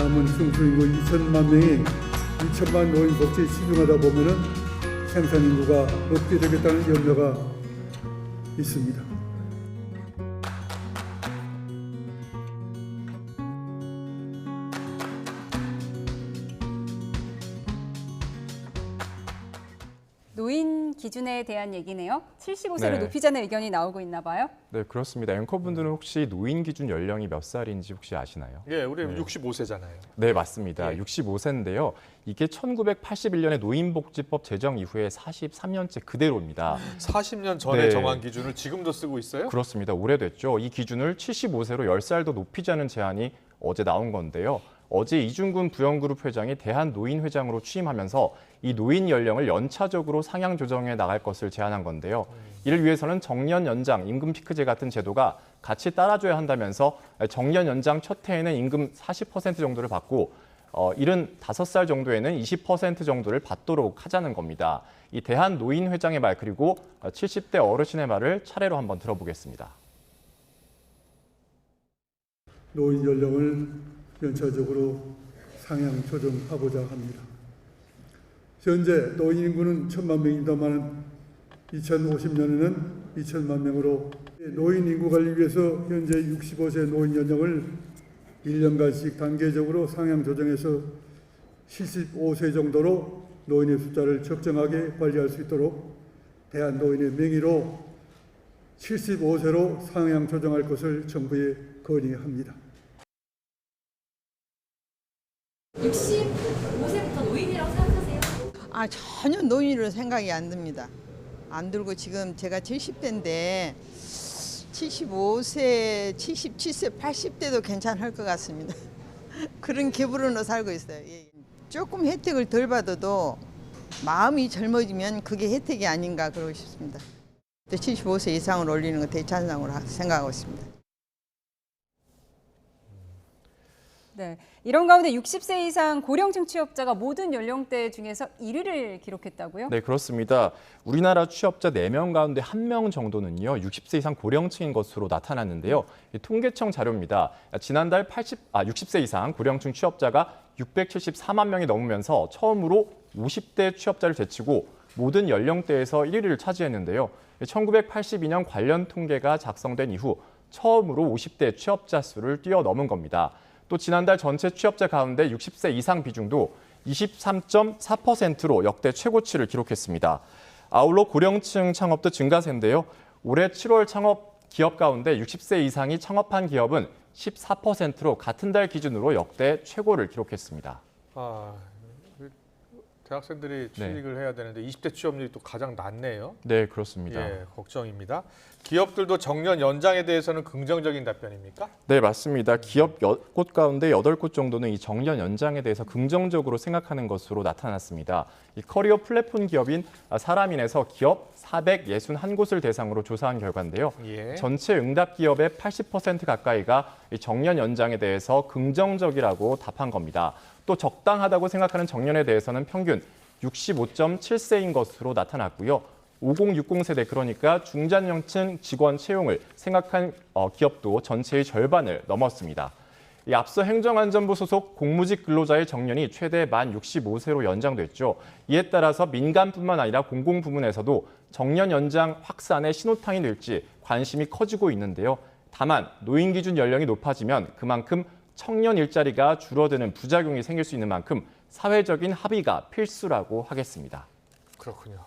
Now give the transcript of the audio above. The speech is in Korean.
남은 충수인구 2천만 명이 2천만 노인 복지에 치중하다 보면은 생산 인구가 없게 되겠다는 염려가 있습니다. 노인 기준에 대한 얘기네요. 75세로 네. 높이자는 의견이 나오고 있나 봐요. 네, 그렇습니다. 앵커분들은 혹시 노인 기준 연령이 몇 살인지 혹시 아시나요? 예, 우리 65세잖아요. 네, 맞습니다. 예. 65세인데요. 이게 1981년에 노인복지법 제정 이후에 43년째 그대로입니다. 40년 전에 네. 정한 기준을 지금도 쓰고 있어요? 그렇습니다. 오래됐죠. 이 기준을 75세로 10살 더 높이자는 제안이 어제 나온 건데요. 어제 이중근 부영그룹 회장이 대한노인회장으로 취임하면서 이 노인 연령을 연차적으로 상향 조정해 나갈 것을 제안한 건데요. 이를 위해서는 정년 연장, 임금 피크제 같은 제도가 같이 따라줘야 한다면서 정년 연장 첫 해에는 임금 40% 정도를 받고 75살 정도에는 20% 정도를 받도록 하자는 겁니다. 이 대한노인회장의 말 그리고 70대 어르신의 말을 차례로 한번 들어보겠습니다. 노인 연령을 연차적으로 상향 조정하고자 합니다. 현재 노인 인구는 1천만 명입니다만 2050년에는 2천만 명으로 노인 인구 관리 위해서 현재 65세 노인 연령을 1년간씩 단계적으로 상향 조정해서 75세 정도로 노인의 숫자를 적정하게 관리할 수 있도록 대한노인의 명의로 75세로 상향 조정할 것을 정부에 건의합니다. 65세부터 노인이라고 생각하세요? 전혀 노인으로 생각이 안 듭니다. 안 들고 지금 제가 70대인데 75세, 77세, 80대도 괜찮을 것 같습니다. 그런 기분으로 살고 있어요. 예. 조금 혜택을 덜 받아도 마음이 젊어지면 그게 혜택이 아닌가 그러고 싶습니다. 75세 이상을 올리는 거 대찬성으로 생각하고 있습니다. 네, 이런 가운데 60세 이상 고령층 취업자가 모든 연령대 중에서 1위를 기록했다고요? 네, 그렇습니다. 우리나라 취업자 4명 가운데 1명 정도는요, 60세 이상 고령층인 것으로 나타났는데요. 이 통계청 자료입니다. 지난달 60세 이상 고령층 취업자가 674만 명이 넘으면서 처음으로 50대 취업자를 제치고 모든 연령대에서 1위를 차지했는데요. 1982년 관련 통계가 작성된 이후 처음으로 50대 취업자 수를 뛰어넘은 겁니다. 또 지난달 전체 취업자 가운데 60세 이상 비중도 23.4%로 역대 최고치를 기록했습니다. 아울러 고령층 창업도 증가세인데요. 올해 7월 창업 기업 가운데 60세 이상이 창업한 기업은 14%로 같은 달 기준으로 역대 최고를 기록했습니다. 대학생들이 취직을 해야 되는데 20대 취업률이 또 가장 낮네요. 네, 그렇습니다. 예, 걱정입니다. 기업들도 정년 연장에 대해서는 긍정적인 답변입니까? 네, 맞습니다. 기업 10곳 가운데 8곳 정도는 이 정년 연장에 대해서 긍정적으로 생각하는 것으로 나타났습니다. 이 커리어 플랫폼 기업인 사람인에서 기업 461곳을 대상으로 조사한 결과인데요. 예. 전체 응답 기업의 80% 가까이가 이 정년 연장에 대해서 긍정적이라고 답한 겁니다. 또 적당하다고 생각하는 정년에 대해서는 평균 65.7세인 것으로 나타났고요. 5060 세대, 그러니까 중장년층 직원 채용을 생각한 기업도 전체의 절반을 넘었습니다. 이 앞서 행정안전부 소속 공무직 근로자의 정년이 최대 만 65세로 연장됐죠. 이에 따라서 민간뿐만 아니라 공공부문에서도 정년 연장 확산의 신호탄이 될지 관심이 커지고 있는데요. 다만 노인 기준 연령이 높아지면 그만큼 청년 일자리가 줄어드는 부작용이 생길 수 있는 만큼 사회적인 합의가 필수라고 하겠습니다. 그렇군요.